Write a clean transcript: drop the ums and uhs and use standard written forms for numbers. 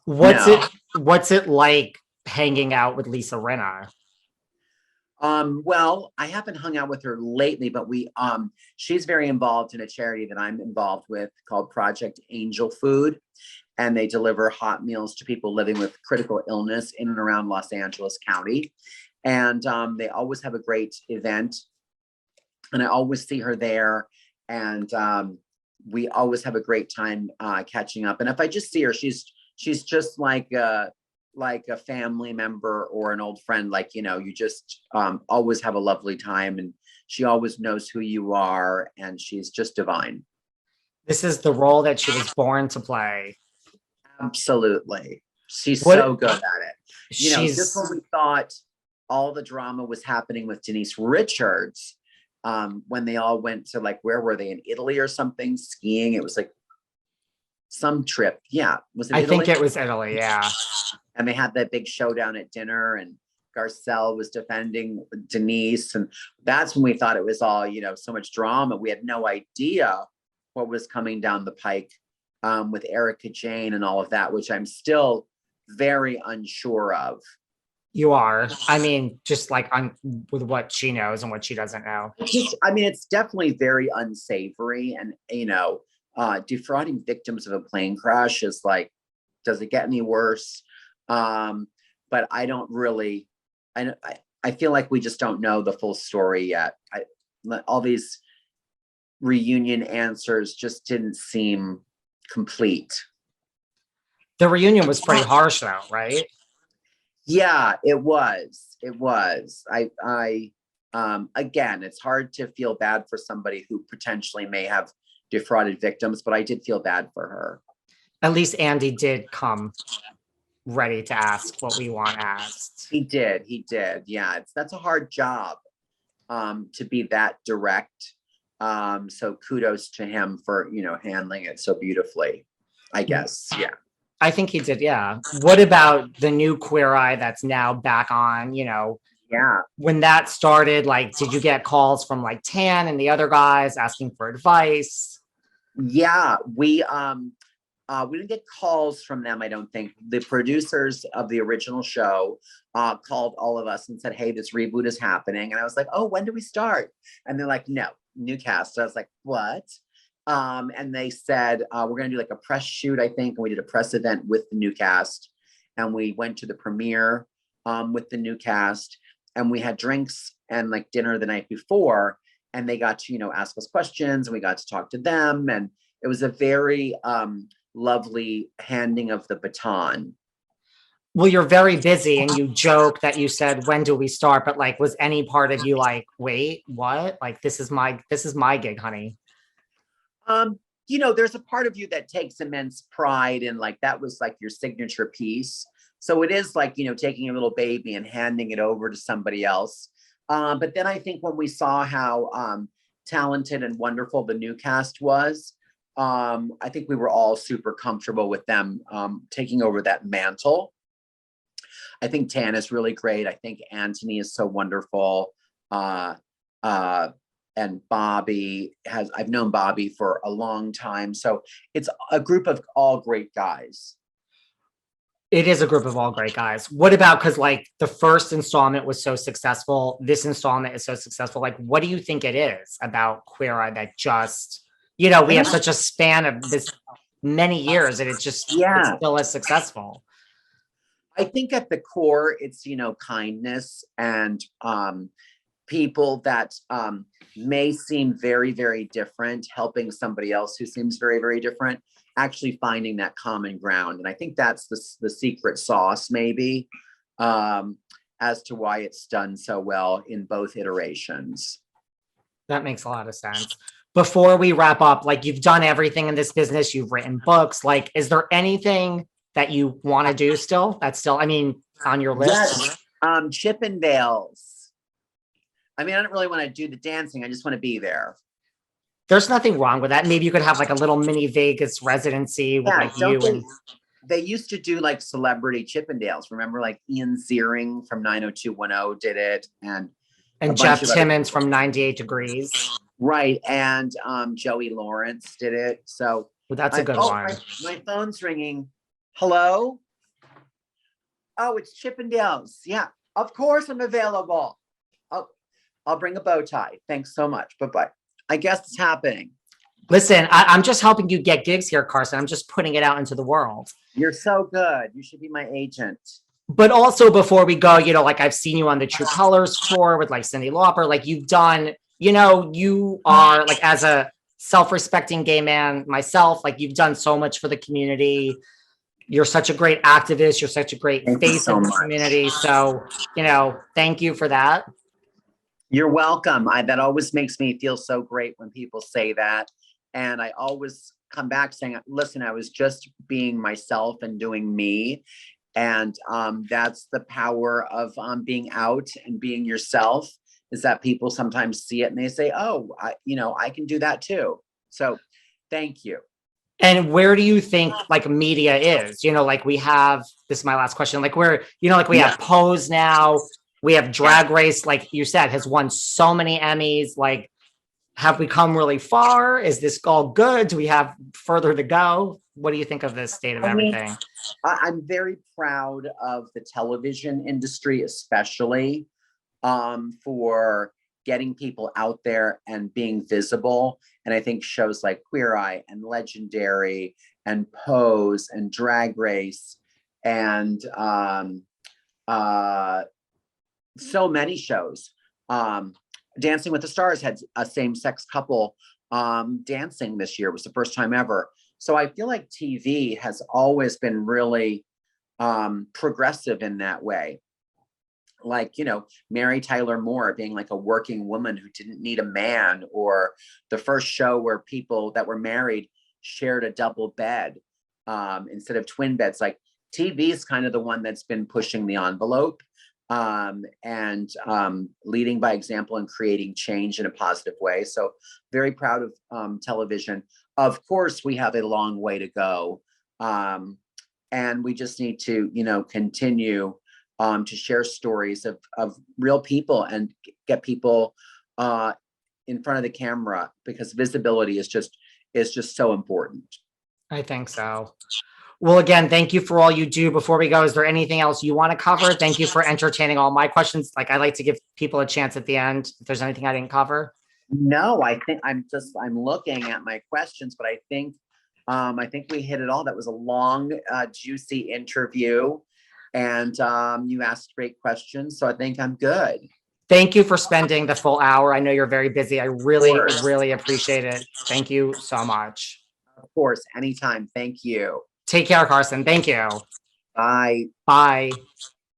What's it No. what's it like hanging out with Lisa Rinna? Well, I haven't hung out with her lately, but she's very involved in a charity that I'm involved with called Project Angel Food, and they deliver hot meals to people living with critical illness in and around Los Angeles County. And they always have a great event, and I always see her there, and we always have a great time catching up. And if I just see her, she's just like a family member or an old friend. Like, you just always have a lovely time, and she always knows who you are, and she's just divine. This is the role that she was born to play. Absolutely. She's What so good at it. Just she's when we thought all the drama was happening with Denise Richards, when they all went to, like, where were they, in Italy or something, skiing? It was like some trip. Yeah. Was it I think Italy? it was Italy, yeah. And they had that big showdown at dinner, and Garcelle was defending Denise. And that's when we thought it was all, so much drama. We had no idea what was coming down the pike with Erica Jane and all of that, which I'm still very unsure of. You are. I mean, just like on with what she knows and what she doesn't know. It's definitely very unsavory. And, defrauding victims of a plane crash is like, does it get any worse? But I don't really, I feel like we just don't know the full story yet. All these reunion answers just didn't seem complete. The reunion was pretty harsh though, right? Yeah, it was. It was. Again, it's hard to feel bad for somebody who potentially may have defrauded victims, but I did feel bad for her. At least Andy did come ready to ask what we want asked. He did. He did. Yeah, that's a hard job, to be that direct. So kudos to him for, handling it so beautifully, I guess. Yeah. I think he did, yeah. What about the new Queer Eye that's now back on, Yeah. when that started, like, did you get calls from like Tan and the other guys asking for advice? Yeah. We didn't get calls from them, I don't think. The producers of the original show called all of us and said, hey, this reboot is happening. And I was like, oh, when do we start? And they're like, no, new cast. So I was like, what? And they said, we're going to do like a press shoot, I think. And we did a press event with the new cast. And we went to the premiere with the new cast. And we had drinks and like dinner the night before. And they got to, ask us questions, and we got to talk to them. And it was a very lovely handing of the baton. Well, you're very busy and you joke that you said, when do we start? But like, was any part of you like, wait, what? Like, this is my gig, honey. There's a part of you that takes immense pride in, like, that was like your signature piece. So it is like, taking a little baby and handing it over to somebody else. But then I think when we saw how talented and wonderful the new cast was, I think we were all super comfortable with them taking over that mantle. I think Tan is really great. I think Anthony is so wonderful. And I've known Bobby for a long time. So it's a group of all great guys. It is a group of all great guys. What about, because like the first installment was so successful, this installment is so successful. Like, what do you think it is about Queer Eye that just, we have such a span of this many years and it's still as successful? I think at the core, it's, kindness and people that may seem very, very different, helping somebody else who seems very, very different, actually finding that common ground. And I think that's the secret sauce, maybe, as to why it's done so well in both iterations. That makes a lot of sense. Before we wrap up, like, you've done everything in this business, you've written books. Like, is there anything that you want to do still? That's still, on your list? Yes. Chippendales. I don't really want to do the dancing. I just want to be there. There's nothing wrong with that. Maybe you could have like a little mini Vegas residency with you. And they used to do like celebrity Chippendales. Remember, like Ian Ziering from 90210 did it, and Jeff Timmons from 98 Degrees. Right. And Joey Lawrence did it. So that's a good one. My phone's ringing. Hello? Oh, it's Chippendales. Yeah, of course I'm available. I'll bring a bow tie. Thanks so much. Bye-bye. I guess it's happening. Listen, I'm just helping you get gigs here, Carson. I'm just putting it out into the world. You're so good. You should be my agent. But also before we go, like I've seen you on the True Colors tour with like Cyndi Lauper. Like you've done, you are like as a self-respecting gay man myself, like you've done so much for the community. You're such a great activist. You're such a great face of the community. So, thank you for that. You're welcome. That always makes me feel so great when people say that. And I always come back saying, listen, I was just being myself and doing me. And that's the power of being out and being yourself, is that people sometimes see it and they say, oh, I can do that too. So thank you. And where do you think like media is? Like we have, this is my last question, like where, like we have Pose now, we have Drag Race, like you said, has won so many Emmys. Like, have we come really far? Is this all good? Do we have further to go? What do you think of this state of everything? I'm very proud of the television industry, especially for getting people out there and being visible. And I think shows like Queer Eye and Legendary and Pose and Drag Race and so many shows. Dancing with the Stars had a same-sex couple dancing this year. It was the first time ever. So I feel like TV has always been really progressive in that way. Like, Mary Tyler Moore being like a working woman who didn't need a man, or the first show where people that were married shared a double bed instead of twin beds. Like TV is kind of the one that's been pushing the envelope and leading by example and creating change in a positive way. So very proud of television. Of course, we have a long way to go. And we just need to, continue to share stories of real people and get people in front of the camera, because visibility is just so important. I think so. Well, again, thank you for all you do. Before we go, is there anything else you want to cover? Thank you for entertaining all my questions. Like I like to give people a chance at the end if there's anything I didn't cover. No, I think I'm looking at my questions, but I think we hit it all. That was a long, juicy interview. And you asked great questions, so I think I'm good. Thank you for spending the full hour. I know you're very busy. I really, really appreciate it. Thank you so much. Of course, anytime. Thank you. Take care, Carson. Thank you. Bye. Bye.